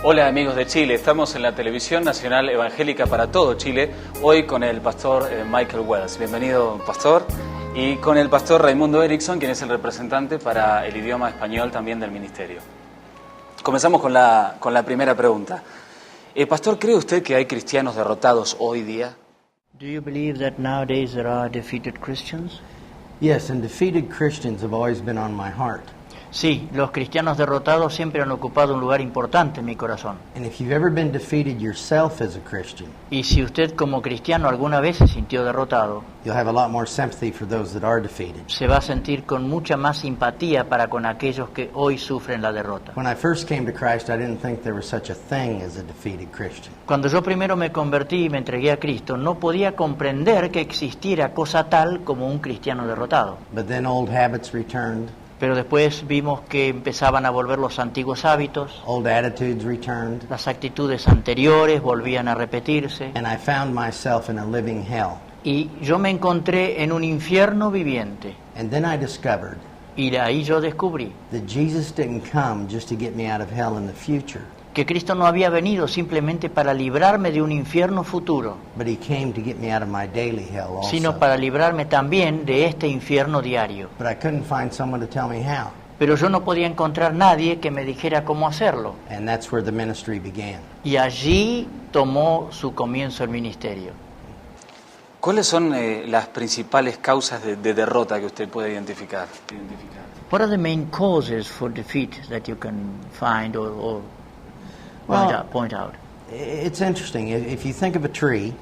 Hola amigos de Chile, estamos en la Televisión Nacional Evangélica para todo Chile, hoy con el pastor Michael Wells. Bienvenido, pastor, y con el pastor Raimundo Erickson, quien es el representante para el idioma español también del ministerio. Comenzamos con la primera pregunta. Pastor, ¿cree usted que hay cristianos derrotados hoy día? Do you believe that nowadays there are defeated Christians? Yes, and defeated Christians have always been on my heart. Sí, los cristianos derrotados siempre han ocupado un lugar importante en mi corazón. And if you've ever been defeated yourself as a Christian, Y si usted como cristiano alguna vez se sintió derrotado, you'll have a lot more sympathy for those that are defeated. se va a sentir con mucha más simpatía para con aquellos que hoy sufren la derrota. When I first came to Christ, I didn't think there was such a thing as a defeated Christian. Cuando yo primero me convertí y me entregué a Cristo, no podía comprender que existiera cosa tal como un cristiano derrotado. But then old habits returned, Pero después vimos que empezaban a volver los antiguos hábitos, old attitudes returned, las actitudes anteriores volvían a repetirse, and I found myself in a living hell. y yo me encontré en un infierno viviente. And then I discovered Y ahí yo descubrí that Jesus didn't come just to get me out of hell in the future, que Cristo no había venido simplemente para librarme de un infierno futuro, but he came to get me out of my daily hell also. sino para librarme también de este infierno diario. But I couldn't find someone to tell me how, Pero yo no podía encontrar nadie que me dijera cómo hacerlo. and that's where the ministry began. Y allí tomó su comienzo el ministerio. ¿Cuáles son las principales causas de derrota que usted puede identificar? What are the main causes for defeat that you can find or Well, point out? It's interesting. If you think of a tree,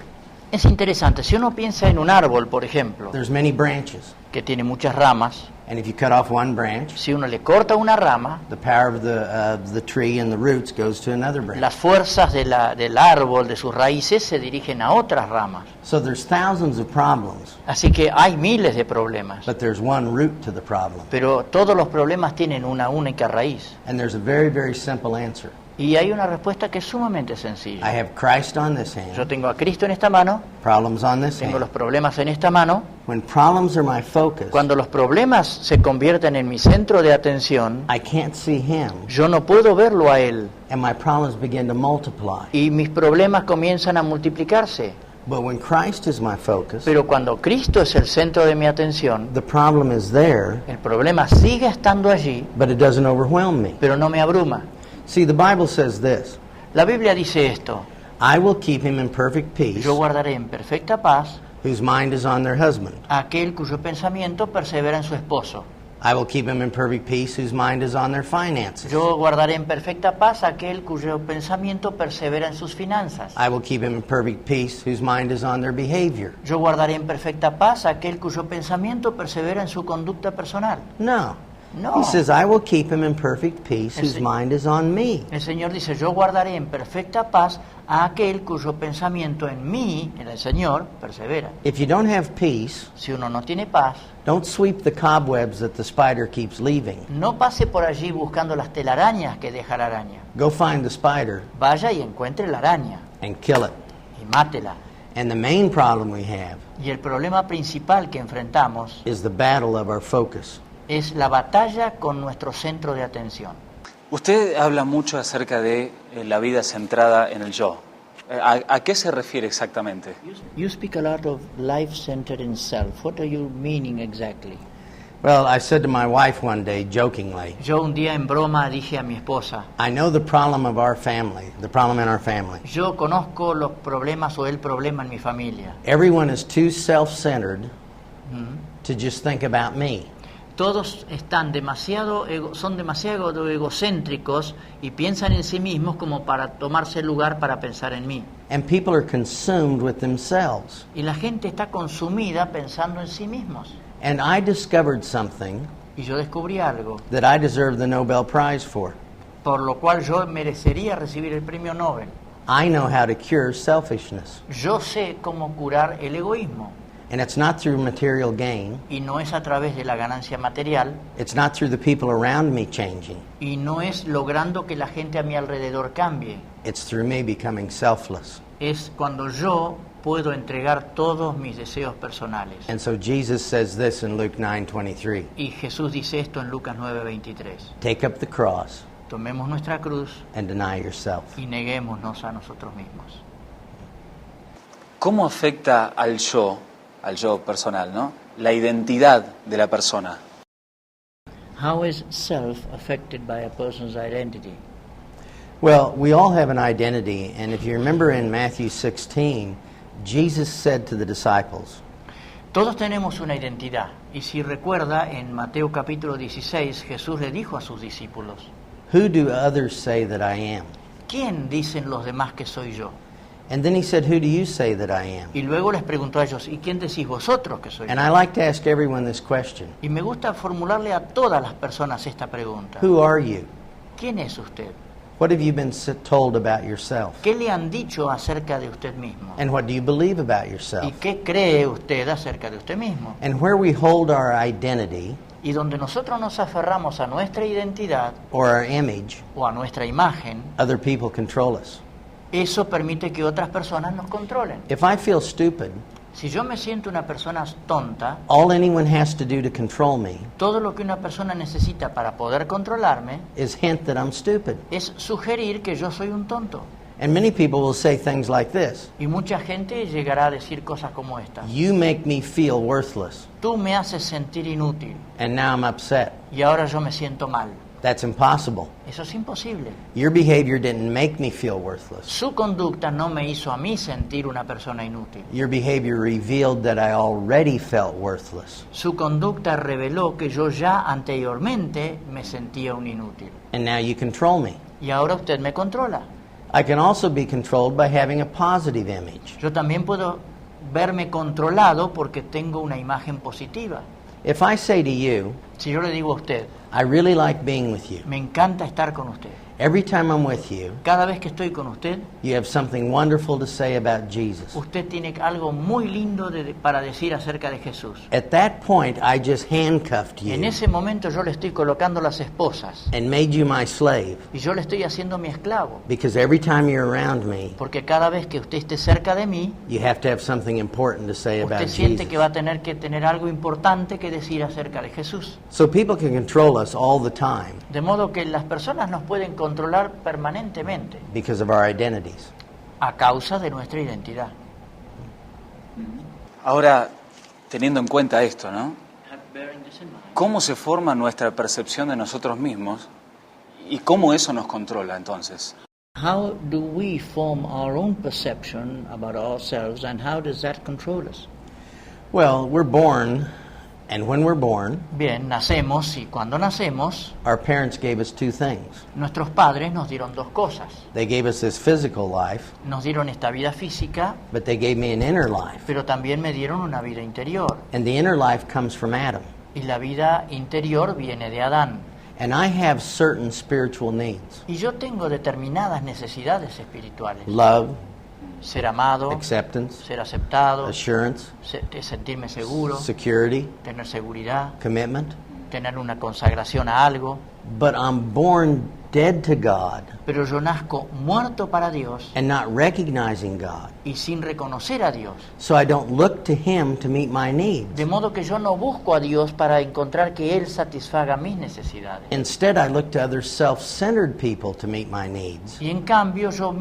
Es interesante, si uno piensa en un árbol, por ejemplo, there's many branches. que tiene muchas ramas, And if you cut off one branch, si uno le corta una rama, the power of the tree and the roots goes to another branch. las fuerzas del árbol, de sus raíces, se dirigen a otras ramas. So there's thousands of problems, Así que hay miles de problemas, but there's one root to the problem. pero todos los problemas tienen una única raíz. And there's a very, very simple answer. Y hay una respuesta que es sumamente sencilla. I have Christ on this hand, Yo tengo a Cristo en esta mano, problems on this tengo los hand. problemas en esta mano. When problems are my focus, Cuando los problemas se convierten en mi centro de atención, I can't see him, yo no puedo verlo a Él and my problems begin to multiply. y mis problemas comienzan a multiplicarse. But when Christ is my focus, Pero cuando Cristo es el centro de mi atención, the problem is there, el problema sigue estando allí, but it doesn't overwhelm me. pero no me abruma. See, the Bible says this, La Biblia dice esto: I will keep him in perfect peace, yo guardaré en perfecta paz whose mind is on their husband. a aquel cuyo pensamiento persevera en su esposo. I will keep him in perfect peace, whose mind is on their finances. Yo guardaré en perfecta paz a aquel cuyo pensamiento persevera en sus finanzas. I will keep him in perfect peace, whose mind is on their behavior. Yo guardaré en perfecta paz a aquel cuyo pensamiento persevera en su conducta personal. No. No. He says, I will keep him in perfect peace, whose Ese- mind is on me. El Señor dice: yo guardaré en perfecta paz a aquel cuyo pensamiento en mí, en el Señor, persevera. If you don't have peace, Si uno no tiene paz, don't sweep the cobwebs that the spider keeps leaving. no pase por allí buscando las telarañas que deja la araña. Go find the spider Vaya y encuentre la araña and kill it. y mátela. And the main problem we have Y el problema principal que enfrentamos is the battle of our focus. es la batalla con nuestro centro de atención. Usted habla mucho acerca de la vida centrada en el yo. ¿A qué se refiere exactamente? You speak a lot of life centered in self. What are you meaning exactly? Well, I said to my wife one day, jokingly, Yo un día en broma dije a mi esposa: I know the problem of our family, the problem in our family. yo conozco los problemas o el problema en mi familia. Everyone is too self-centered to just think about me. Todos están son demasiado egocéntricos y piensan en sí mismos como para tomarse el lugar para pensar en mí. And people are consumed with themselves. Y la gente está consumida pensando en sí mismos. And I discovered something Y yo descubrí algo that I deserve the Nobel Prize for. por lo cual yo merecería recibir el premio Nobel. I know how to cure selfishness. Yo sé cómo curar el egoísmo. And it's not through material gain. Y no es a través de la ganancia material. It's not through the people around me changing. Y no es logrando que la gente a mi alrededor cambie. It's through me becoming selfless. Es cuando yo puedo entregar todos mis deseos personales. And so Jesus says this in Luke 9:23. Y Jesús dice esto en Lucas 9:23. Take up the cross Tomemos nuestra cruz and deny yourself. y neguémonos a nosotros mismos. ¿Cómo afecta al yo personal, ¿no? La identidad de la persona? How is self affected by a person's identity? Well, we all have an identity, and if you remember in Matthew 16, Jesus said to the disciples, Todos tenemos una identidad, y si recuerda, en Mateo capítulo 16, Jesús le dijo a sus discípulos, "Who do others say that I am?" ¿quién dicen los demás que soy yo? And then he said, "Who do you say that I am?" Y luego les preguntó a ellos, ¿y quién decís vosotros que soy And yo? I like to ask everyone this question. Y me gusta formularle a todas las personas esta pregunta. Who are you? ¿Quién es usted? What have you been told about yourself? ¿Qué le han dicho acerca de usted mismo? And what do you believe about ¿Y yourself? qué cree usted acerca de usted mismo? And where we hold our identity Y donde nosotros nos aferramos a nuestra identidad or our image, o a nuestra imagen, other people control us. eso permite que otras personas nos controlen. If I feel stupid, Si yo me siento una persona tonta, all anyone has to do to control me todo lo que una persona necesita para poder controlarme is hint that I'm stupid. es sugerir que yo soy un tonto. And many people will say things like this: Y mucha gente llegará a decir cosas como estas. "You make me feel worthless, Tú me haces sentir inútil and now I'm upset." y ahora yo me siento mal. That's impossible. Eso es imposible. Your behavior didn't make me feel worthless. Su conducta no me hizo a mí sentir una persona inútil. Your behavior revealed that I already felt worthless. Su conducta reveló que yo ya anteriormente me sentía un inútil. And now you control me. Y ahora usted me controla. I can also be controlled by having a positive image. Yo también puedo verme controlado porque tengo una imagen positiva. If I say to you, Si yo le digo a usted, "I really like being with you. me encanta estar con usted. Every time I'm with you, Cada vez que estoy con usted, you have something wonderful to say about Jesus." usted tiene algo muy lindo para decir acerca de Jesús. At that point, I just handcuffed En you ese momento yo le estoy colocando las esposas and made you my slave, y yo le estoy haciendo mi esclavo. because every time you're around me, Porque cada vez que usted esté cerca de mí, you have to have something important to say about usted siente Jesus. que va a tener que tener algo importante que decir acerca de Jesús. So people can control us all the time De modo que las personas nos pueden controlar permanentemente because of our identities. a causa de nuestra identidad. Ahora, teniendo en cuenta esto, ¿no? ¿Cómo se forma nuestra percepción de nosotros mismos y cómo eso nos controla entonces? How do we form our own perception about ourselves and how does that control us? Well, we're born, and when we're born, Bien, nacemos y cuando nacemos, our parents gave us two things. nuestros padres nos dieron dos cosas. They gave us this physical life, Nos dieron esta vida física, but they gave me an inner life. pero también me dieron una vida interior. And the inner life comes from Adam. Y la vida interior viene de Adán. And I have certain spiritual needs: Y yo tengo determinadas necesidades espirituales. love, Ser amado, acceptance, ser aceptado, assurance, sentirme seguro, security, tener seguridad, commitment. tener una consagración a algo. But I'm born dead to God Pero yo nazco muerto para Dios and not recognizing God. y sin reconocer a Dios. So I don't look to Him to meet my needs. De modo que yo no busco a Dios para encontrar que Él satisfaga mis necesidades. Instead, I look to other self-centered people to meet my needs. Y en cambio yo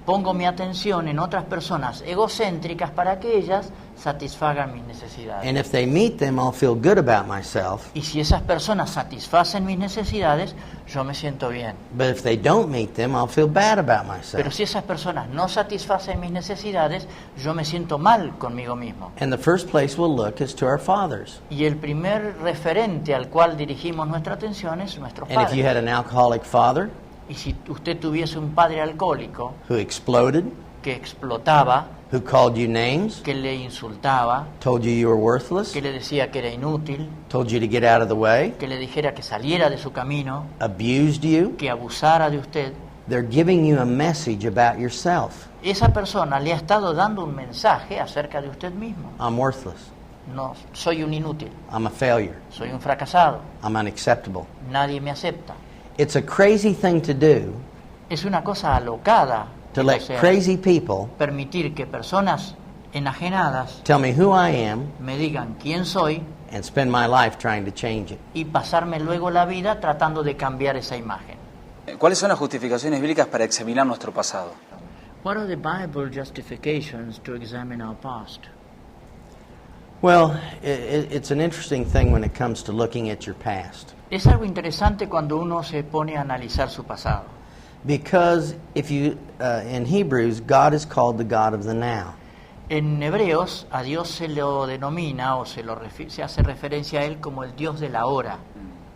pongo mi atención en otras personas egocéntricas para que ellas satisfagan mis necesidades. And if they meet them, I'll feel good about myself. Y si esas personas satisfacen mis necesidades, yo me siento bien. But if they don't meet them, I'll feel bad about Pero myself. si esas personas no satisfacen mis necesidades, yo me siento mal conmigo mismo. And the first place we'll look is to our fathers. Y el primer referente al cual dirigimos nuestra atención es nuestros And if you had padres. an alcoholic father Y si usted tuviese un padre alcohólico who exploded, que explotaba, who called you names, que le insultaba, told you you were worthless, que le decía que era inútil, told you to get out of the way, que le dijera que saliera de su camino, abused you, que abusara de usted, they're giving you a message about yourself. esa persona le ha estado dando un mensaje acerca de usted mismo. I'm worthless. No, soy un inútil, I'm a failure. soy un fracasado, I'm unacceptable. nadie me acepta. It's a crazy thing to do Es una cosa alocada to el let hacer, crazy people permitir que personas enajenadas tell me who I am me digan quién soy and spend my life trying to change it. y pasarme luego la vida tratando de cambiar esa imagen. ¿Cuáles son las justificaciones bíblicas para examinar nuestro pasado? What are the Bible justifications to examine our past? Well, it's an interesting thing when it comes to looking at your past. Es algo interesante cuando uno se pone a analizar su pasado. Because if you, in Hebrews, God is called the God of the now. En Hebreos, a Dios se lo denomina o se hace referencia a Él como el Dios de la hora.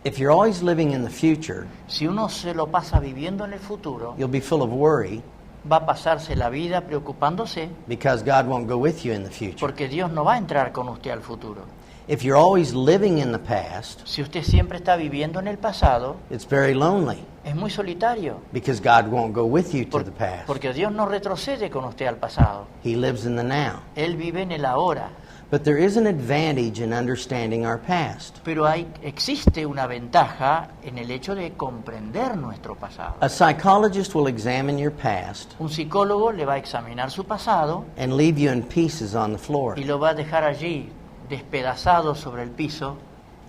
If you're always living in the future, Si uno se lo pasa viviendo en el futuro, you'll be full of worry va a pasarse la vida preocupándose because God won't go with you in the future. porque Dios no va a entrar con usted al futuro. If you're always living in the past, Si usted siempre está viviendo en el pasado, it's very lonely es muy solitario because God won't go with you to the past. porque Dios no retrocede con usted al pasado. He lives in the now. Él vive en el ahora. But there is an advantage in understanding our past. Pero existe una ventaja en el hecho de comprender nuestro pasado. A psychologist will examine your past Un psicólogo le va a examinar su pasado and leave you in pieces on the floor. y lo va a dejar allí despedazado sobre el piso.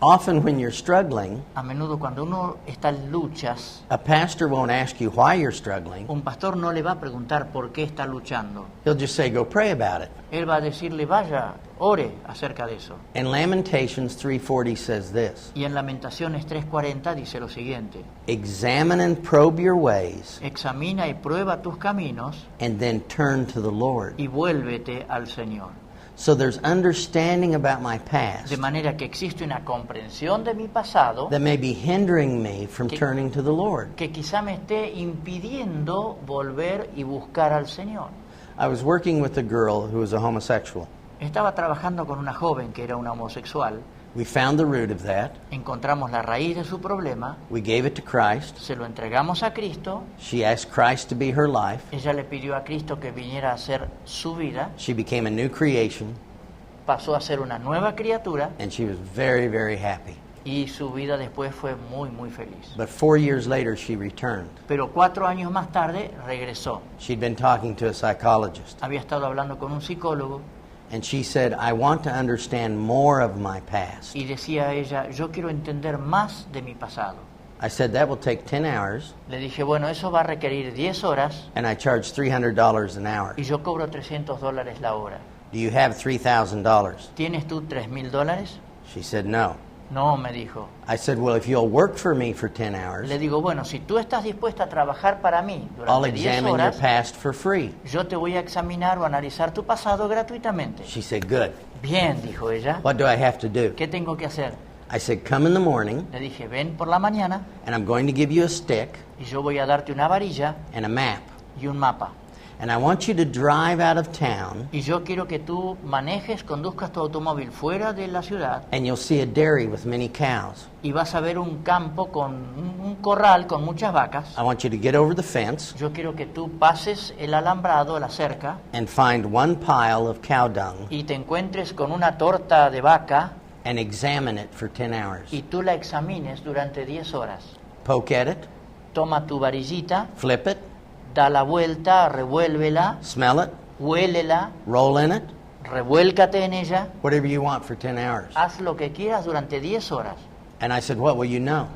Often when you're struggling, A menudo cuando uno está en luchas, a pastor won't ask you why you're struggling. un pastor no le va a preguntar por qué está luchando. He'll just say, go pray about it. Él va a decirle, vaya, ore acerca de eso. And Lamentations 3:40 says this, Y en Lamentaciones 3:40 dice lo siguiente: examine and probe your ways examina y prueba tus caminos and then turn to the Lord. y vuélvete al Señor. So there's understanding about my past De manera que existe una comprensión de mi pasado that may be hindering me from turning to the Lord. que quizá me esté impidiendo volver y buscar al Señor. I was working with a girl who was a homosexual. Estaba trabajando con una joven que era una homosexual. We found the root of that. Encontramos la raíz de su problema, We gave it to Christ. se lo entregamos a Cristo. She asked Christ to be her life. Ella le pidió a Cristo que viniera a ser su vida. She became a new creation, Pasó a ser una nueva criatura and she was very, very happy. y su vida después fue muy, muy feliz. But 4 years later, she returned. Pero 4 años más tarde regresó. She'd been talking to a psychologist, Había estado hablando con un psicólogo and she said, I want to understand more of my past. y decía a ella, yo quiero entender más de mi pasado. I said, that will take 10 hours, Le dije, bueno, eso va a requerir 10 horas and I charge $300 an hour. y yo cobro $300 la hora. Do you have $3,000? ¿Tienes tú $3,000? She said, no. No, me dijo. I said, well, if you'll work for me for 10 hours, Le digo, bueno, si tú estás dispuesta a trabajar para mí I'll durante 10 examine your horas, past for free. yo te voy a examinar o analizar tu pasado gratuitamente. She said, good. Bien, dijo ella. What do I have to do? ¿Qué tengo que hacer? I said, come in the morning, Le dije, ven por la mañana and I'm going to give you a stick y yo voy a darte una varilla and a map. y un mapa. And I want you to drive out of town, Y yo quiero que tú manejes, conduzcas tu automóvil fuera de la ciudad and you'll see a dairy with many cows. y vas a ver un campo con un corral con muchas vacas. I want you to get over the fence Yo quiero que tú pases el alambrado, la cerca, and find one pile of cow dung y te encuentres con una torta de vaca and examine it for 10 hours. y tú la examines durante 10 horas. Poke at it, Toma tu varillita, flip it, da la vuelta, revuélvela, smell it, huélela, roll in it, revuélcate en ella, whatever you want for 10 hours. haz lo que quieras durante 10 horas. And I said, what will you know?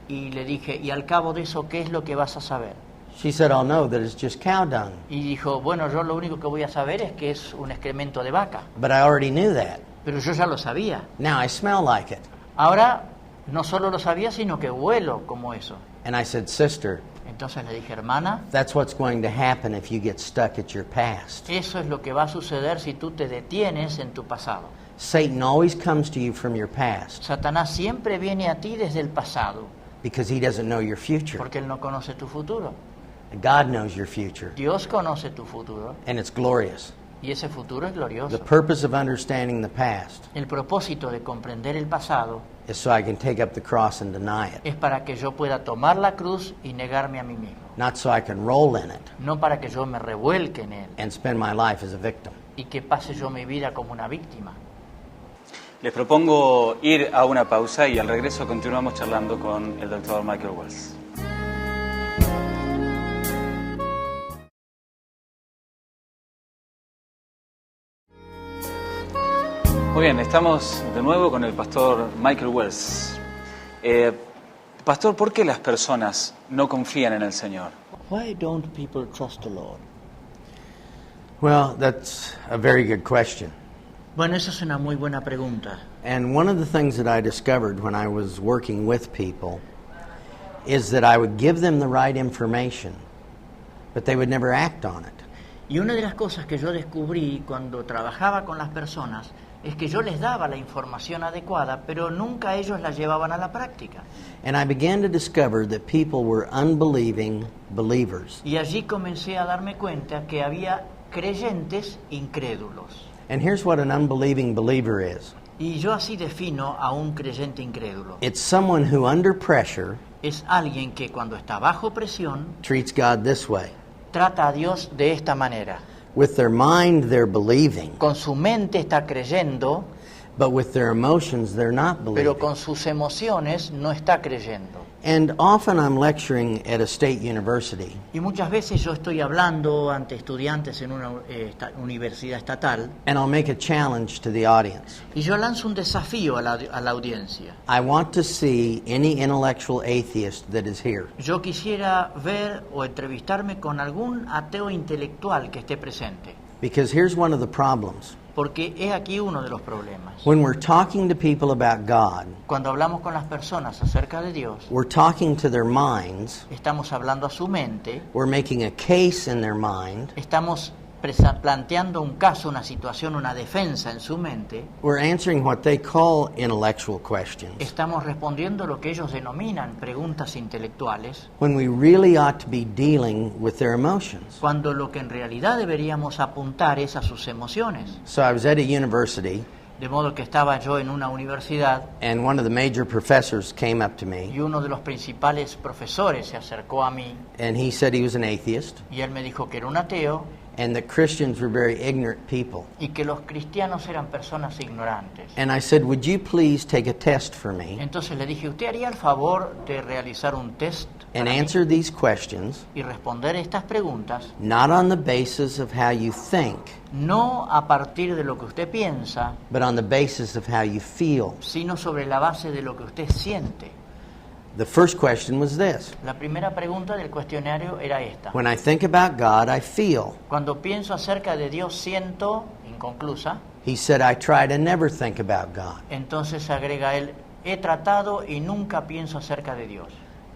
Y le dije, y al cabo de eso, ¿qué es lo que vas a saber? She said, I'll know that it's just cow dung. Y dijo, bueno, yo lo único que voy a saber es que es un excremento de vaca. But I already knew that. Pero yo ya lo sabía. Now I smell like it. Ahora, no solo lo sabía, sino que huelo como eso. And I said, sister, Entonces le dije, hermana, that's what's going to happen if you get stuck at your past. eso es lo que va a suceder si tú te detienes en tu pasado. Satan always comes to you from your past Satanás siempre viene a ti desde el pasado, because he doesn't know your future. porque él no conoce tu futuro. God knows your future, Dios conoce tu futuro and it's glorious. y ese futuro es The glorioso. purpose of understanding the past El propósito de comprender el pasado is so I can take up the cross and deny it, es para que yo pueda tomar la cruz y negarme a mí mismo, not so I can roll in it no para que yo me revuelque en él and spend my life as a victim. y que pase yo mi vida como una víctima. Les propongo ir a una pausa y al regreso continuamos charlando con el doctor Michael Wells. Muy bien, estamos de nuevo con el pastor Michael Wells. Pastor, ¿por qué las personas no confían en el Señor? Why don't people trust the Lord? Well, that's a very good question. Bueno, esa es una muy buena pregunta. And one of the things that I discovered when I was working with people is that I would give them the right information, but they would never act on it. Y una de las cosas que yo descubrí cuando trabajaba con las personas es que yo les daba la información adecuada, pero nunca ellos la llevaban a la práctica. And I began to discover that people were unbelieving believers. Y allí comencé a darme cuenta que había creyentes incrédulos. And here's what an unbelieving believer is. Y yo así defino a un creyente incrédulo. It's someone who under pressure Es alguien que cuando está bajo presión treats God this way. trata a Dios de esta manera. With their mind they're believing, Con su mente está creyendo, but with their emotions they're not pero believing. con sus emociones no está creyendo. And often I'm lecturing at a state university, Y muchas veces yo estoy hablando ante estudiantes en una universidad estatal and I'll make a challenge to the audience. y yo lanzo un desafío a la audiencia. I want to see any intellectual atheist that is here. Yo quisiera ver o entrevistarme con algún ateo intelectual que esté presente, Because here's one of the problems. porque es aquí uno de los problemas. When we're talking to people about God, Cuando hablamos con las personas acerca de Dios, we're talking to their minds, estamos hablando a su mente, we're making a case in their mind, estamos planteando un caso, una situación, una defensa en su mente, we're answering what they call intellectual questions, estamos respondiendo lo que ellos denominan preguntas intelectuales, when we really ought to be dealing with their emotions. cuando lo que en realidad deberíamos apuntar es a sus emociones. So I was at a university, De modo que estaba yo en una universidad and one of the major professors came up to y me, uno de los principales profesores se acercó a mí and he said he was an atheist, y él me dijo que era un ateo and that Christians were very ignorant people. y que los cristianos eran personas ignorantes. And I said, would you please take a test for me Entonces le dije, ¿usted haría el favor de realizar un test and para mí answer these questions, y responder estas preguntas, not on the basis of how you think, no a partir de lo que usted piensa, but on the basis of how you feel? sino sobre la base de lo que usted siente? The first question was this. La primera pregunta del cuestionario era esta. When I think about God, I feel. Cuando pienso acerca de Dios, siento, inconclusa. He said, I try to never think about God. Entonces agrega él, he tratado y nunca pienso acerca de Dios.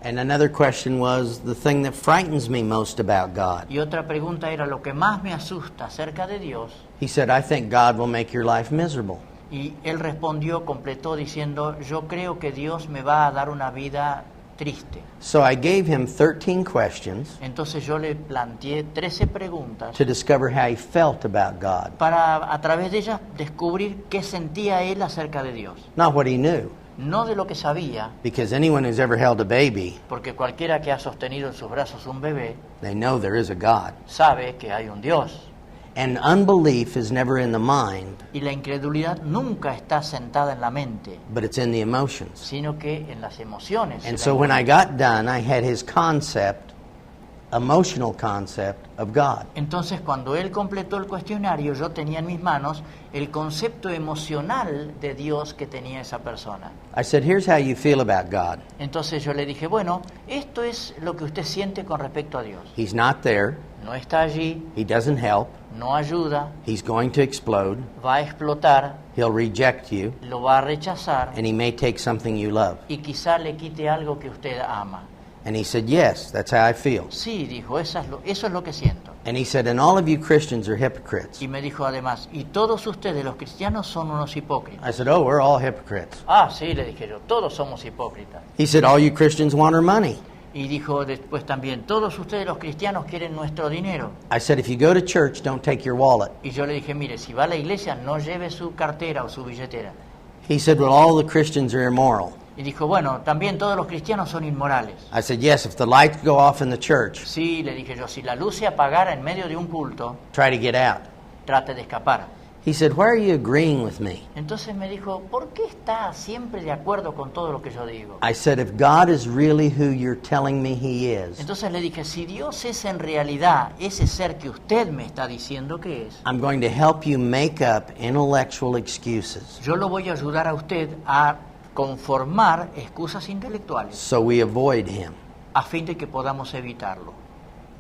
And another question was, the thing that frightens me most about God. Y otra pregunta era, lo que más me asusta acerca de Dios. He said, I think God will make your life miserable. Y él respondió, completó diciendo, yo creo que Dios me va a dar una vida triste. So I gave him 13 questions Entonces yo le planteé 13 preguntas to discover how he felt about God, para a través de ellas descubrir qué sentía él acerca de Dios. not what he knew. No de lo que sabía, Because anyone who's ever held a baby, porque cualquiera que ha sostenido en sus brazos un bebé they know there is a God. sabe que hay un Dios. And unbelief is never in the mind, Y la incredulidad nunca está sentada en la mente, but it's in the emotions. sino que en las emociones. And so when I got done, I had his concept, emotional concept of God. Entonces cuando él completó el cuestionario, yo tenía en mis manos el concepto emocional de Dios que tenía esa persona. I said, here's how you feel about God. Entonces yo le dije, bueno, esto es lo que usted siente con respecto a Dios. He's not there. No está allí, He doesn't help. no ayuda, He's going to explode. va a explotar, He'll reject you. lo va a rechazar And he may take something you love. y quizá le quite algo que usted ama. And he said, yes, that's how I feel. Sí, dijo, eso es lo que siento. And he said, and all of you Christians are hypocrites. Y me dijo además, y todos ustedes, los cristianos, son unos hipócritas. I said, oh, we're all hypocrites. Ah, sí, le dije yo, todos somos hipócritas. He said, all you Christians want our money. Y dijo después también, todos ustedes los cristianos quieren nuestro dinero. I said, if you go to church, don't take your wallet. Y yo le dije, mire, si va a la iglesia, no lleve su cartera o su billetera. He said, well, all the Christians are immoral. Y dijo, bueno, también todos los cristianos son inmorales. I said, yes, if the lights go off in the church, Sí, le dije yo, si la luz se apagara en medio de un culto, try to get out. trate de escapar. He said, why are you agreeing with me? Entonces me dijo, ¿por qué está siempre de acuerdo con todo lo que yo digo? I said, if God is really who you're telling me he is, Entonces le dije, si Dios es en realidad ese ser que usted me está diciendo que es, I'm going to help you make up intellectual excuses. yo lo voy a ayudar a usted a conformar excusas intelectuales so we avoid him. a fin de que podamos evitarlo.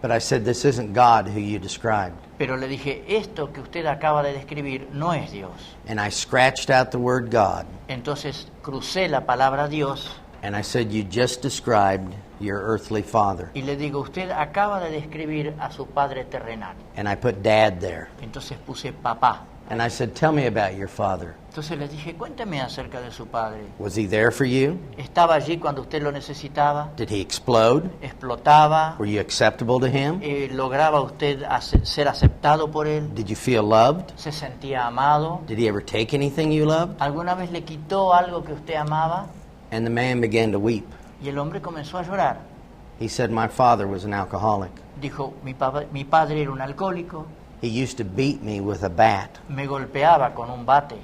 But I said, this isn't God who you described. Pero le dije, esto que usted acaba de describir no es Dios. And I scratched out the word God, Entonces crucé la palabra Dios and I said, you just described your earthly father. y le digo, usted acaba de describir a su padre terrenal. And I put dad there. Entonces puse papá. And I said, tell me about your father. Entonces le dije, cuénteme acerca de su padre. Was he there for you? ¿Estaba allí cuando usted lo necesitaba? Did he explode? ¿Explotaba? Were you acceptable to him? ¿Lograba usted ser aceptado por él? Did you feel loved? ¿Se sentía amado? Did he ever take anything you loved? ¿Alguna vez le quitó algo que usted amaba? And the man began to weep. Y el hombre comenzó a llorar. He said, my father was an alcoholic. Dijo, mi padre era un alcohólico, He used to beat me with a bat. me golpeaba con un bate.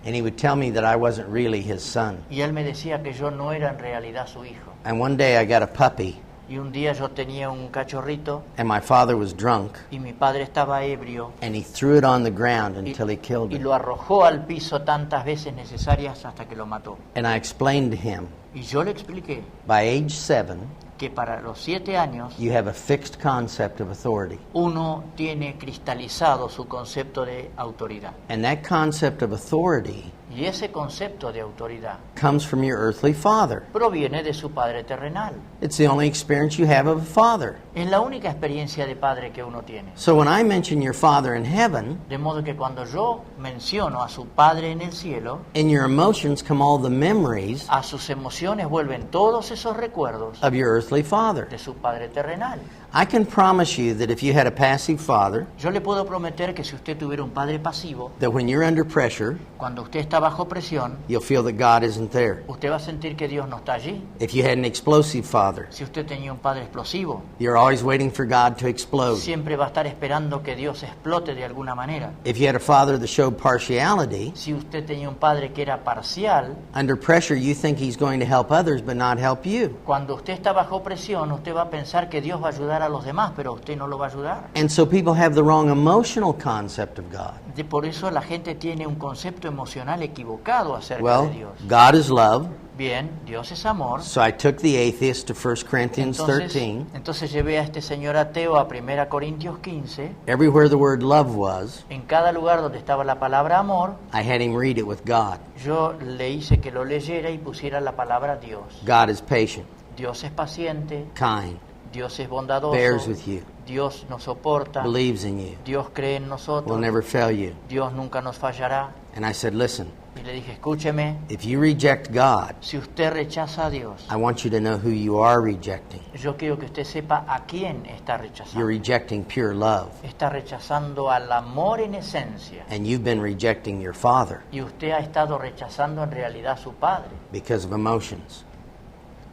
And he would tell me that I wasn't really his son. Y él me decía que yo no era en realidad su hijo. And one day I got a puppy, Y un día yo tenía un cachorrito and my father was drunk, y mi padre estaba ebrio and he threw it on the ground y, until he killed y it. lo arrojó al piso tantas veces necesarias hasta que lo mató. And I explained to him, Y yo le expliqué by age 7, que para los 7 años you have a fixed concept of authority. uno tiene cristalizado su concepto de autoridad. And that concept of authority Y ese concepto de autoridad comes from your earthly father. proviene de su padre terrenal. It's the only experience you have of a father. Es la única experiencia de padre que uno tiene. So when I mention your father in heaven, De modo que cuando yo menciono a su padre en el cielo, in your emotions come all the memories a sus emociones vuelven todos esos recuerdos of your earthly father. de su padre terrenal. I can promise you that if you had a passive father, Yo le puedo prometer que si usted tuviera un padre pasivo, that when you're under pressure, cuando usted está bajo presión, you'll feel that God isn't there. usted va a sentir que Dios no está allí. If you had an explosive father, Si usted tenía un padre explosivo, you're always waiting for God to explode. siempre va a estar esperando que Dios explote de alguna manera. If you had a father that showed partiality, Si usted tenía un padre que era parcial, under pressure you think he's going to help others but not help you. cuando usted está bajo presión, usted va a pensar que Dios va a ayudar a los demás, pero usted no lo va a ayudar. And so people have the wrong emotional concept of God. Por eso la gente tiene un concepto emocional equivocado acerca Well, de Dios. God is love, Bien, Dios es amor. so I took the atheist to 1 Corinthians 13. Entonces llevé a este señor ateo a 1 Corintios 15. Everywhere the word love was, En cada lugar donde estaba la palabra amor, I had him read it with God. yo le hice que lo leyera y pusiera la palabra Dios. God is patient, Dios es paciente, kind, Dios es bondadoso, bears with you, Dios nos soporta, believes in you, Dios cree en will nosotros, never fail you. Dios nunca nos fallará. And I said, listen, Y le dije, escúcheme, if you reject God, si usted rechaza a Dios, I want you to know who you are rejecting. yo quiero que usted sepa a quién está You're rechazando. rejecting pure love, Está rechazando al amor en esencia. and you've been rejecting your father Y usted ha estado rechazando en realidad a su padre because of emotions.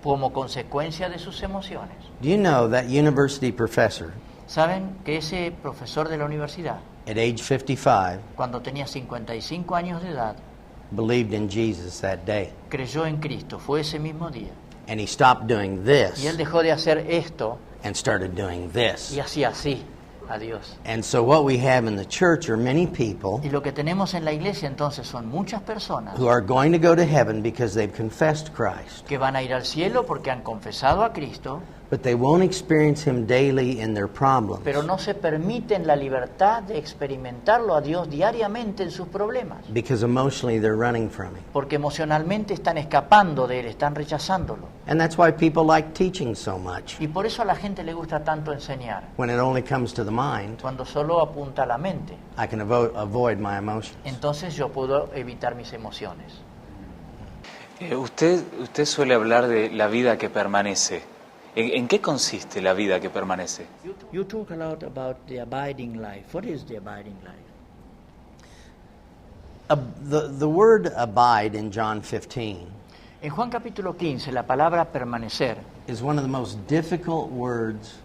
como consecuencia de sus emociones. Do you know that university professor ¿Saben que ese profesor de la universidad, at age 55 cuando tenía 55 años de edad, believed in Jesus that day? creyó en Cristo? Fue ese mismo día. And he stopped doing Y él this dejó de hacer esto and started doing this. y hacía así a Dios. And so what we have in the church are many people Y lo que tenemos en la iglesia entonces son muchas personas who are going to go to heaven because they've confessed Christ, que van a ir al cielo porque han confesado a Cristo, but they won't experience him daily in their problems pero no se permiten la libertad de experimentarlo a Dios diariamente en sus problemas, because emotionally they're running from him. porque emocionalmente están escapando de Él, están rechazándolo. And that's why people like teaching so much. Y por eso a la gente le gusta tanto enseñar, When it only comes to the mind, cuando solo apunta a la mente. I can avoid my emotions. Entonces yo puedo evitar mis emociones. Usted suele hablar de la vida que permanece. ¿En qué consiste la vida que permanece? You talk a lot about the abiding life. What is the abiding life? The word abide in John 15 En Juan capítulo 15, la palabra permanecer is one of the most difficult words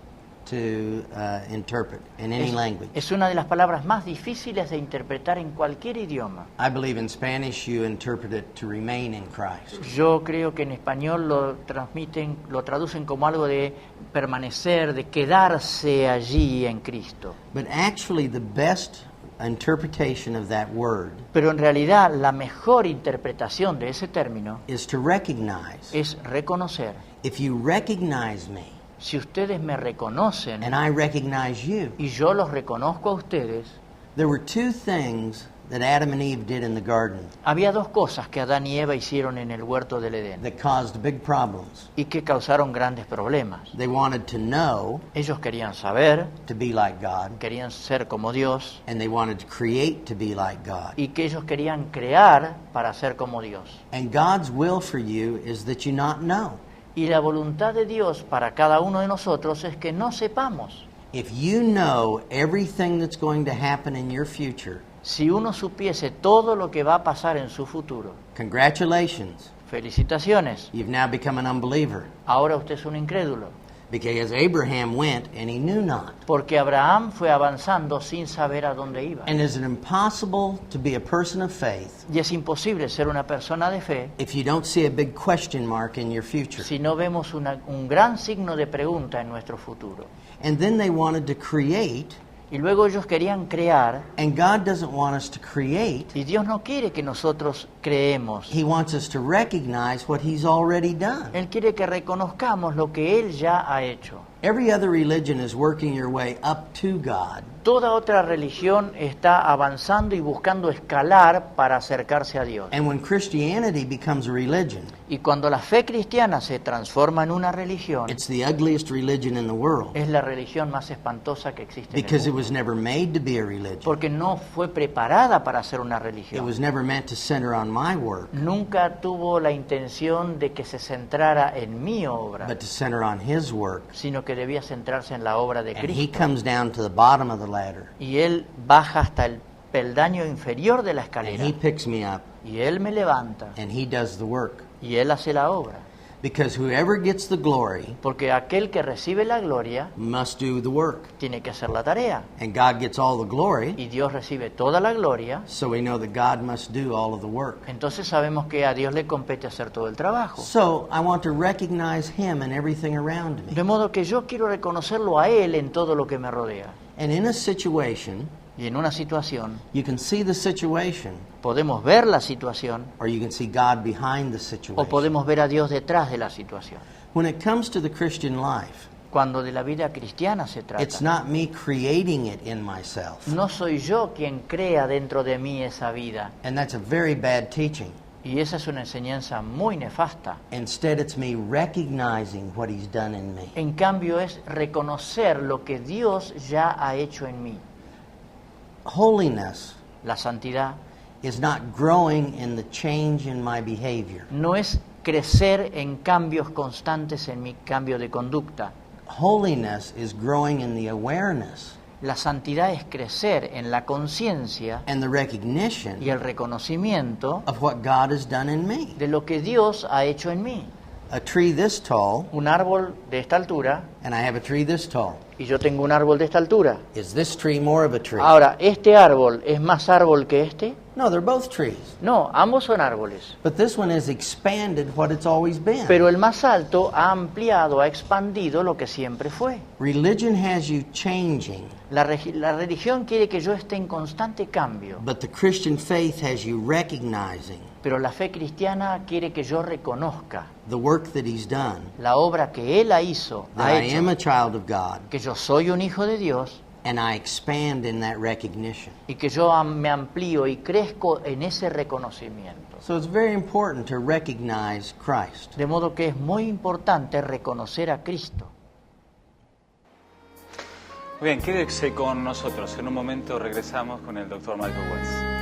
to interpret in any language. es una de las palabras más difíciles de interpretar en cualquier idioma. I believe in Spanish you interpret it to remain in Christ. Yo creo que en español lo traducen como algo de permanecer, de quedarse allí en Cristo. But actually the best interpretation of that word Pero en realidad la mejor interpretación de ese término is to recognize. es reconocer. If you recognize me Si ustedes me reconocen and I recognize you, y yo los reconozco a ustedes, there were two things that Adam and Eve did in the garden había dos cosas que Adán y Eva hicieron en el huerto del Edén that caused big problems. y que causaron grandes problemas. They wanted to know Ellos querían saber, to be like God, querían ser como Dios and they wanted to create to be like God. y que ellos querían crear para ser como Dios. And God's will for you is that you not know. Y la voluntad de Dios para cada uno de nosotros es que no sepamos. If you know everything that's going to happen in your future, Si uno supiese todo lo que va a pasar en su futuro, congratulations, felicitaciones, you've now become an unbeliever. ahora usted es un incrédulo. Because Abraham went and he knew not. Porque Abraham fue avanzando sin saber a dónde iba. And is it impossible to be a person of faith Y es imposible ser una persona de fe if you don't see a big question mark in your future? si no vemos un gran signo de pregunta en nuestro futuro. And then they wanted to create, Y luego ellos querían crear, and God doesn't want us to create. y Dios no quiere que nosotros creemos. He wants us to recognize what He's already done. Él quiere que reconozcamos lo que Él ya ha hecho. Every other religion is working your way up to God. Toda otra religión está avanzando y buscando escalar para acercarse a Dios. And when Christianity becomes a religion, Y cuando la fe cristiana se transforma en una religión, it's the ugliest religion in the world es la religión más espantosa que existe en el because it mundo. was never made to be a religion. Porque no fue preparada para ser una It religión. was never meant to center on my work, Nunca tuvo la intención de que se centrara en mi obra, but to center on His work. sino que debía centrarse en la obra de And He Cristo. comes down to the bottom of the ladder, Y Él baja hasta el peldaño inferior de la and escalera. He picks me up, Y Él me levanta. and He does the work. Y Él hace la obra. Because whoever gets the glory Porque aquel que recibe la gloria must do the work. tiene que hacer la tarea. And God gets all the glory, Y Dios recibe toda la gloria. so we know that God must do all of the work. Entonces sabemos que a Dios le compete hacer todo el trabajo. So I want to recognize Him in everything around me. De modo que yo quiero reconocerlo a Él en todo lo que me rodea. And in a situation, Y en una situación you can see the situation, podemos ver la situación or you can see God behind the o situation. podemos ver a Dios detrás de la situación. When it comes to the Christian life, Cuando de la vida cristiana se it's trata, not me creating it in myself. no soy yo quien crea dentro de mí esa vida. And that's a very bad teaching. Y esa es una enseñanza muy nefasta. Instead, it's me recognizing what He's done in me. En cambio es reconocer lo que Dios ya ha hecho en mí. Holiness La santidad is not growing in the change in my behavior. no es crecer en cambios constantes en mi cambio de conducta. Holiness is growing in the awareness La santidad es crecer en la conciencia and the recognition y el reconocimiento of what God has done in me. de lo que Dios ha hecho en mí. A tree this tall, Un árbol de esta altura and I have a tree this tall. y yo tengo un árbol de esta altura. Is this tree more of a tree? Ahora, ¿este árbol es más árbol que este? No, they're both trees. No, ambos son árboles. But this one has expanded what it's always been. Pero el más alto ha ampliado, ha expandido lo que siempre fue. Religion has you changing, La religión quiere que yo esté en constante cambio, but the Christian faith has you recognizing pero la fe cristiana quiere que yo reconozca the work that He's done, la obra que Él hizo, that ha I am hecho, a child of God, que yo soy un hijo de Dios and I expand in that recognition. y que yo me amplío y crezco en ese reconocimiento. So it's very important to recognize Christ. De modo que es muy importante reconocer a Cristo. Muy bien, quédese con nosotros. En un momento regresamos con el Dr. Michael Wells.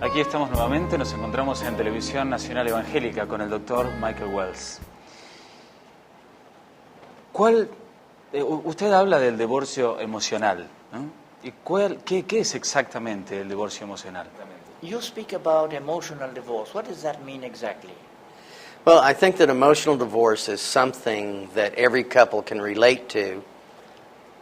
Aquí estamos nuevamente, nos encontramos en Televisión Nacional Evangélica con el Dr. Michael Wells. Usted habla del divorcio emocional, ¿no? ¿Y qué es exactamente el divorcio emocional? You speak about emotional divorce. What does that mean exactly? Well, I think that emotional divorce is something that every couple can relate to.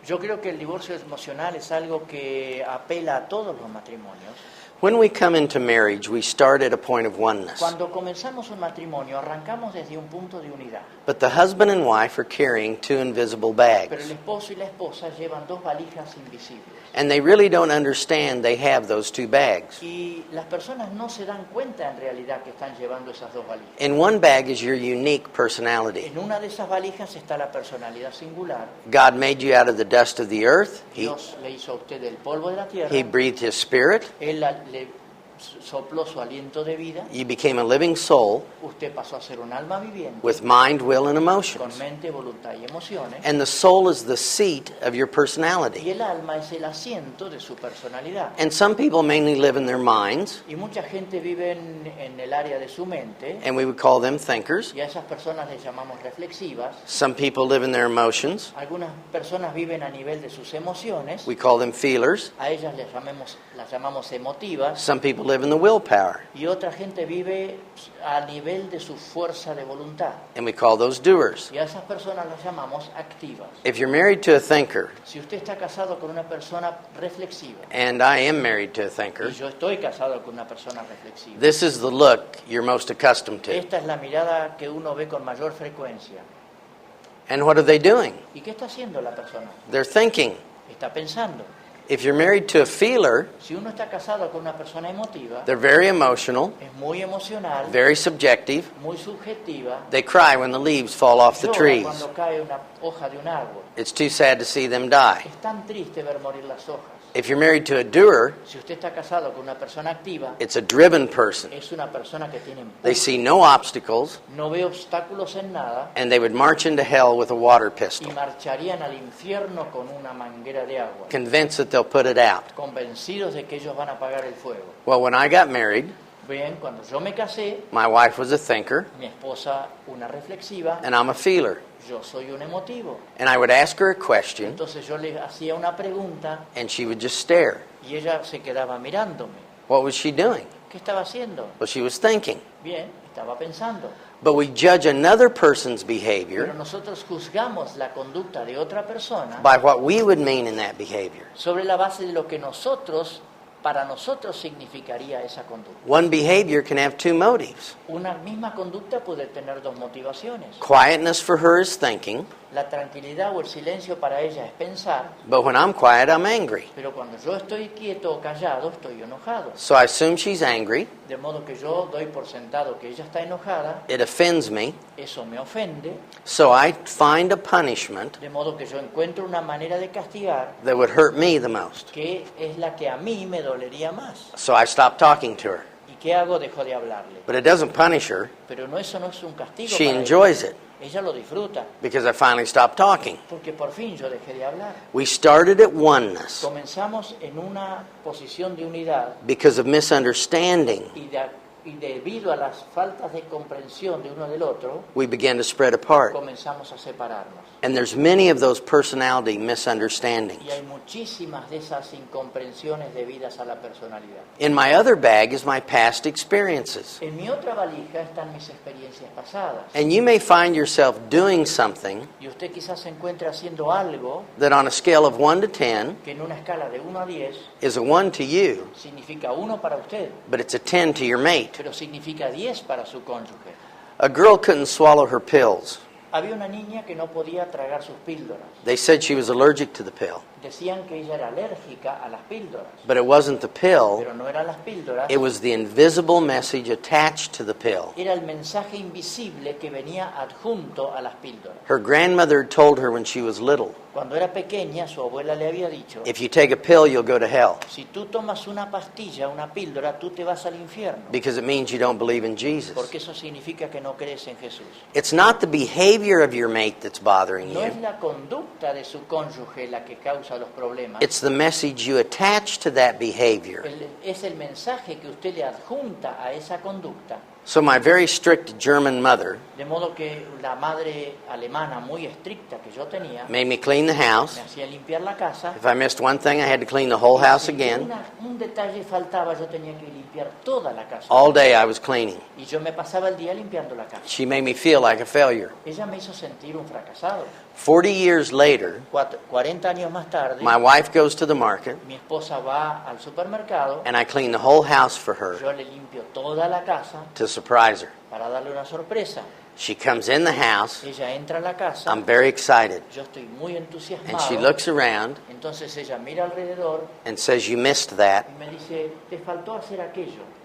Yo creo que el divorcio emocional es algo que apela a todos los matrimonios. When we come into marriage, we start at a point of oneness. Cuando comenzamos un matrimonio, arrancamos desde un punto de unidad. But the husband and wife are carrying two invisible Pero bags. el esposo y la esposa llevan dos valijas invisibles. And they really don't understand they have those two bags. Y las personas no se dan cuenta en realidad que están llevando esas dos valijas. In one bag is your unique personality. En una de esas valijas está la personalidad singular. God made you out of the dust of the earth. Dios le hizo a usted del polvo de la tierra. He breathed His Spirit. Él le sopló su aliento de vida. You became a living soul Usted pasó a ser un alma viviente with mind, will, and con emotions. mente, voluntad y emociones. And the soul is the seat of your Y personality. el alma es el asiento de su personalidad. And some people mainly live in their minds, Y mucha gente vive en el área de su mente. and we would call them thinkers. Y a esas personas les llamamos reflexivas. Some people live in their emotions. Algunas personas viven a nivel de sus emociones. We call them feelers. A ellas las llamamos emotivas. Some people live in the willpower, Y otra gente vive a nivel de su fuerza de voluntad. and we call those doers. Y a esas personas las llamamos activas. If you're married to a thinker, Si usted está casado con una persona reflexiva, and I am married to a y thinker, yo estoy casado con una persona reflexiva, this is the look you're most accustomed to. esta es la mirada que uno ve con mayor frecuencia. And what are they doing? ¿Y qué está haciendo la persona? They're thinking. Está pensando. If you're married to a feeler, Si uno está casado con una persona emotiva, they're very emotional, es muy emocional, very subjective. muy subjetiva, They cry when the leaves fall off the llora trees. cuando cae una hoja de un árbol. It's too sad to see them die. Es tan triste ver morir las hojas. If you're married to a doer, Si usted está casado con una persona activa, it's a driven person. es una persona que tiene They empuje, see no obstacles, no ve obstáculos en nada and they would march into hell with a water y pistol, marcharían al infierno con una manguera de agua, convinced that they'll put it out. convencidos de que ellos van a apagar el fuego. Well, when I got married, Bien, cuando yo me casé, my wife was a thinker, mi esposa una reflexiva, and I'm a feeler. yo soy un emotivo. And I would ask her a question, Entonces yo le hacía una pregunta and she would just stare. y ella se quedaba mirándome. What was she doing? ¿Qué estaba haciendo? Well, she was thinking. Bien, estaba pensando. But we judge another person's Pero behavior nosotros juzgamos la conducta de otra persona by what we would mean in that behavior. sobre la base de lo que para nosotros significaría esa conducta. One behavior can have two motives. Una misma conducta puede tener dos motivaciones. Quietness for her is thinking, La tranquilidad o el silencio para ella es pensar, but when I'm quiet, I'm angry. pero cuando yo estoy quieto o callado, estoy enojado. So I assume she's angry. De modo que yo doy por sentado que ella está enojada, It offends me. eso me ofende, So I find a punishment de modo que yo encuentro una manera de castigar that would hurt me the most. que es la que a mí me dolería más. So I stop talking to her. ¿Y qué hago? Dejo de hablarle. But it doesn't punish her. Pero no, eso no es un castigo She para enjoys it ella. Ella lo disfruta, because I finally stopped talking. porque por fin yo dejé de hablar. We started at oneness Comenzamos en una posición de unidad because of misunderstanding. y debido a las faltas de comprensión de uno del otro, We began to spread apart. comenzamos a separarnos. And there's many of those personality Y misunderstandings. hay muchísimas de esas incomprensiones debidas a la personalidad. In my other bag is my past experiences. En mi otra valija están mis experiencias pasadas. And you may find yourself doing something Y usted quizás se encuentre haciendo algo that on a scale of 1 to 10 que en una escala de 1 a 10 is a 1 to you, significa 1 para usted, but it's a 10 to your mate. pero significa 10 para su cónyuge. A girl couldn't swallow her pills. Había una niña que no podía tragar sus píldoras. They said she was allergic to the pill. Decían que ella era alérgica a las píldoras, But it wasn't the pill, pero no eran las píldoras, it was the invisible message attached to the pill. era el mensaje invisible que venía adjunto a las píldoras. Her grandmother had told her when she was little, Cuando era pequeña, su abuela le había dicho, if you take a pill, you'll go to hell, si tú tomas una pastilla, una píldora, tú te vas al infierno, because it means you don't believe in Jesus. porque eso significa que no crees en Jesús. It's not the behavior of your mate that's bothering No es you. la conducta de su cónyuge la que causa los problemas, It's the message you attach to that behavior. es el mensaje que usted le adjunta a esa conducta. So my very strict German mother De modo que la madre alemana muy estricta que yo tenía made me clean the house. me hacía limpiar la casa. If I missed one thing, I had to clean the whole house Si again. un detalle faltaba, yo tenía que limpiar toda la casa. All day I was cleaning. Y yo me pasaba el día limpiando la casa. She made me feel like a failure. Ella me hizo sentir un fracasado. 40 years later, 40 años más tarde, my wife goes to the market, mi esposa va al supermercado, and I clean the whole house for her yo le limpio toda la casa to surprise her. para darle una sorpresa. She comes in the house. Ella entra a la casa, I'm very excited. yo estoy muy And she entusiasmado, looks around entonces ella mira alrededor and says, "You missed that." y me dice, te faltó hacer aquello.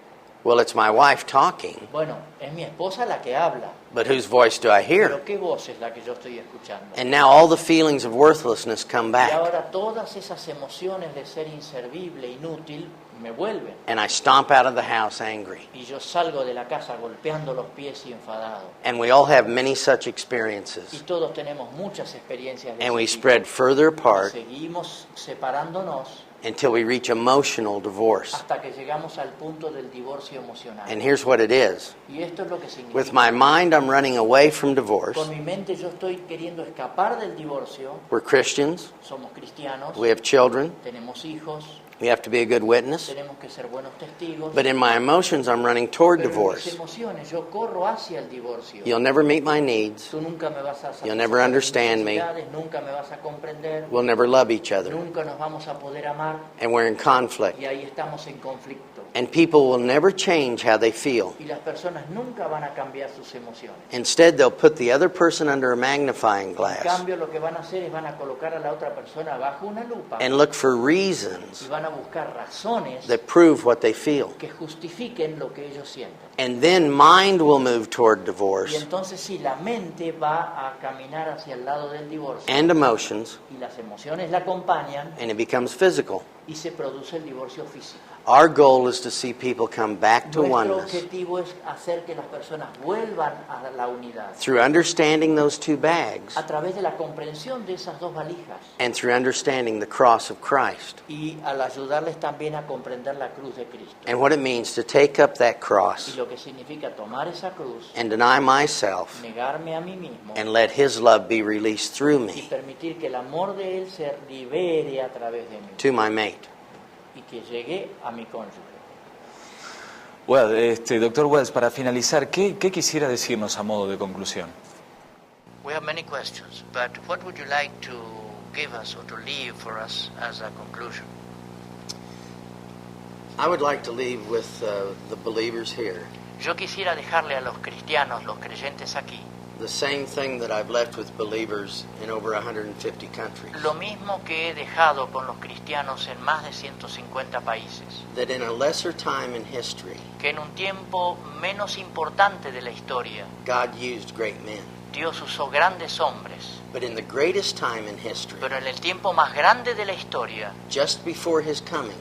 Well, it's my wife talking, Bueno, es mi esposa la que habla, but whose voice do I hear? pero ¿qué voz es la que yo estoy escuchando? And now all the feelings of worthlessness come Y back. ahora todas esas emociones de ser inservible, inútil, me vuelven. And I stomp out of the house angry. Y yo salgo de la casa golpeando los pies y enfadado. And we all have many such Y experiences. todos tenemos muchas experiencias de And we ese tipo. spread further apart Seguimos separándonos until we reach emotional divorce. hasta que llegamos al punto del divorcio emocional. And here's what it is. Y esto es lo que significa. With my mind, I'm running away from divorce. Con mi mente yo estoy queriendo escapar del divorcio. We're Christians. Somos cristianos, We have children. tenemos hijos, We have to be a good witness. tenemos que ser buenos testigos. But in my emotions, I'm running toward Pero en mis divorce. emociones yo corro hacia el divorcio. You'll never meet my needs. Tú nunca me vas a satisfacer You'll never understand me. mis necesidades, nunca me vas a comprender, We'll never love each other. nunca nos vamos a poder amar And we're in conflict. y ahí estamos en conflicto. And people will never change how they feel. Y las personas nunca van a cambiar sus emociones. Instead, they'll put the other person under a magnifying En glass cambio, lo que van a hacer es van a colocar a la otra persona bajo una lupa and look for y reasons van a buscar razones that prove what they feel. que justifiquen lo que ellos sienten. And then mind will move toward Y divorce entonces sí, la mente va a caminar hacia el lado del divorcio and emotions, y las emociones la acompañan and it becomes physical. y se produce el divorcio físico. Our goal is to see people come back to Nuestro oneness objetivo es hacer que las personas vuelvan a la unidad through understanding those two bags a través de la comprensión de esas dos valijas and through understanding the cross of Christ y al ayudarles también a comprender la cruz de Cristo and what it means to take up that y cross lo que significa tomar esa cruz, and deny myself negarme a mí mismo and let His love be released through y me permitir que el amor de Él se libere a través de mí to my mate. y que llegue a mi cónyuge. Well, doctor Wells, para finalizar, ¿qué quisiera decirnos a modo de conclusión? We have many questions, but what would you like to give us or to leave for us as a conclusion? I would like to leave with the believers here Yo quisiera dejarle a los cristianos, los creyentes aquí, the same thing that I've left with believers in over 150 countries. lo mismo que he dejado con los cristianos en más de 150 países, That in a lesser time in history, que en un tiempo menos importante de la historia, God used great men. Dios usó grandes hombres, But in the greatest time in history, pero en el tiempo más grande de la historia, just before His coming,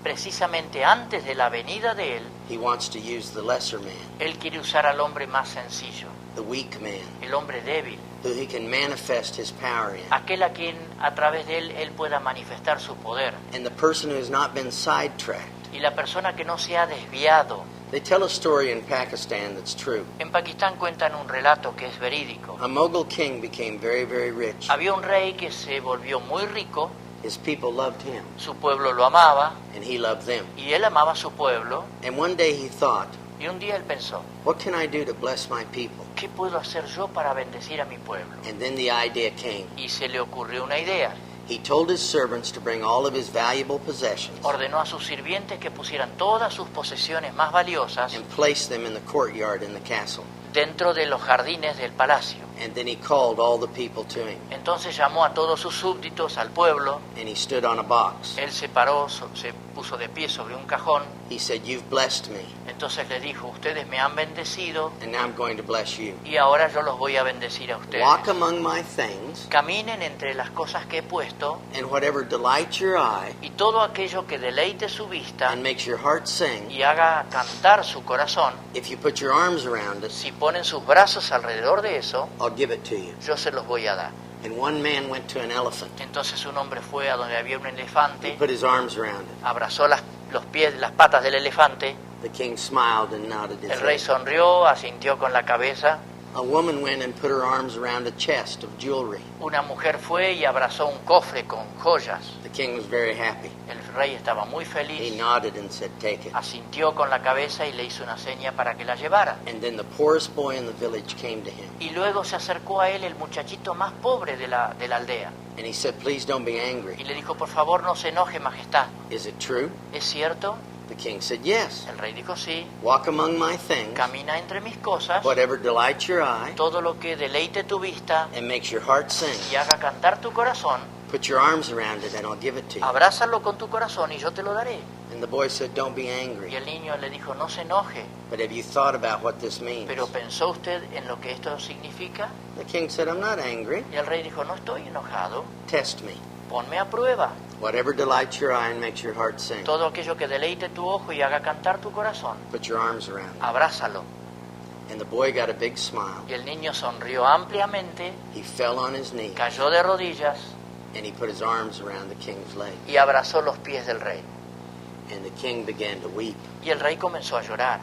precisamente antes de la venida de Él, He wants to use the lesser man, Él quiere usar al hombre más sencillo, the weak man, el hombre débil, who He can manifest His power in, aquel a quien a través de Él pueda manifestar su poder, and the person who has not been sidetracked. y la persona que no se ha desviado. They tell a story in Pakistan that's true. En Pakistán cuentan un relato que es verídico. A Mughal king became very, very rich. Había un rey que se volvió muy rico, His people loved him, su pueblo lo amaba and he loved them. y él amaba a su pueblo, And one day he thought, y un día él pensó, what can I do to bless my people? ¿qué puedo hacer yo para bendecir a mi pueblo? And then the idea came. Y se le ocurrió una idea. He told his servants to bring all of his valuable possessions Ordenó a sus sirvientes que pusieran todas sus posesiones más valiosas and place them in the courtyard in the castle. dentro de los jardines del palacio. And then he called all the people to him. Entonces llamó a todos sus súbditos, al pueblo. And he stood on a box. Él se paró, se puso de pie sobre un cajón. He said, you've blessed me, Entonces le dijo, ustedes me han bendecido and now I'm going to bless you. y ahora yo los voy a bendecir a ustedes. Walk among my things, Caminen entre las cosas que he puesto and whatever delights your eye y todo aquello que deleite su vista and makes your heart sing, y haga cantar su corazón. if you put your arms around it, Si ponen sus brazos alrededor de eso, I'll give it to you. yo se los voy a dar. And one man went to an elephant. Entonces un hombre fue a donde había un He elefante, put his arms around it. abrazó los pies, las patas del elefante. The king smiled and nodded his El rey head. sonrió, asintió con la cabeza A woman went and put her arms around a chest of jewelry. Una mujer fue y abrazó un cofre con joyas. The king was very happy. El rey estaba muy He feliz, nodded and said, "Take it." asintió con la cabeza y le hizo una seña para que la llevara. And then the poorest boy in the village came to him. Y luego se acercó a él el muchachito más pobre de la aldea And he said, "Please don't be y angry. le dijo, por favor no se enoje, majestad. Is it true?" ¿Es cierto? The king said, "Yes. El rey dijo, sí. Walk among my things, Camina entre mis cosas, whatever delights your eye todo lo que deleite tu vista and makes your heart sing. y haga cantar tu corazón, Put your arms around it and I'll give it to you." abrázalo con tu corazón y yo te lo daré. And the boy said, "Don't be Y angry. el niño le dijo, no se enoje, But have you thought about what this means?" pero ¿pensó usted en lo que esto significa? The king said, "I'm not angry. Y el rey dijo, no estoy enojado, Test me. ponme a prueba. Whatever delights your eye and makes your heart sing. Todo aquello que deleite tu ojo y haga cantar tu corazón, Put your arms around it." abrázalo. And the boy got a big smile. Y el niño sonrió ampliamente, He fell on his knee cayó de rodillas and he put his arms around the king's leg. y abrazó los pies del rey. And the king began to weep. Y el rey comenzó a llorar.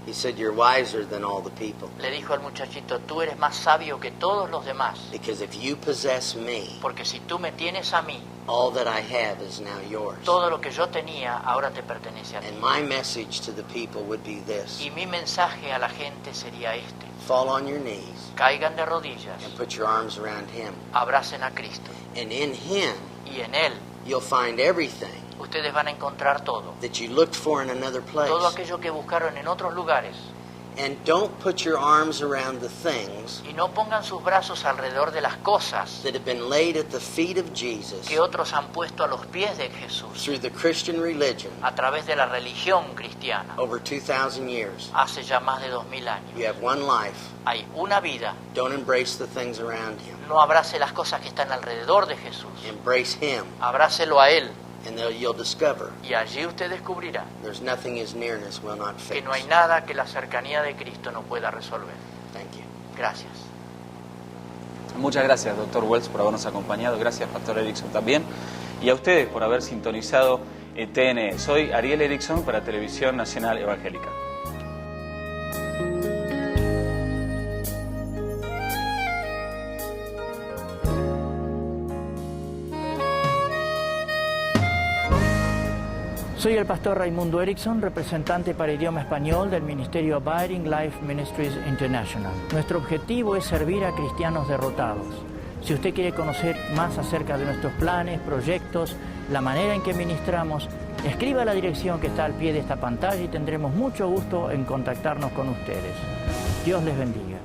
He said, "You're wiser than all the people. Le dijo al muchachito, tú eres más sabio que todos los demás, Because if you possess me, porque si tú me tienes a mí, all that I have is now yours." todo lo que yo tenía ahora te pertenece a ti. And my message to the people would be this: Y mi mensaje a la gente sería este: fall on your knees caigan de rodillas, and put your arms around him. abracen a Cristo, And in him, y en Él you'll find everything ustedes van a encontrar todo, that you looked for in another place. todo aquello que buscaron en otros lugares. And don't put your arms around the things Y no pongan sus brazos alrededor de las cosas that have been laid at the feet of Jesus que otros han puesto a los pies de Jesús through the Christian religion a través de la religión cristiana over 2,000 years. hace ya más de 2000 años. You have one life. Hay una vida. Don't embrace the things around him. No abrace las cosas que están alrededor de Jesús. Embrace him, Abrácelo a Él and you'll discover y allí usted descubrirá there's nothing his nearness will not que fix. no hay nada que la cercanía de Cristo no pueda resolver. Thank you. Gracias. Muchas gracias, doctor Wells, por habernos acompañado. Gracias, pastor Erickson, también. Y a ustedes por haber sintonizado TNE. Soy Ariel Erickson para Televisión Nacional Evangélica. Soy el pastor Raimundo Erickson, representante para idioma español del Ministerio Abiding Life Ministries International. Nuestro objetivo es servir a cristianos derrotados. Si usted quiere conocer más acerca de nuestros planes, proyectos, la manera en que ministramos, escriba la dirección que está al pie de esta pantalla y tendremos mucho gusto en contactarnos con ustedes. Dios les bendiga.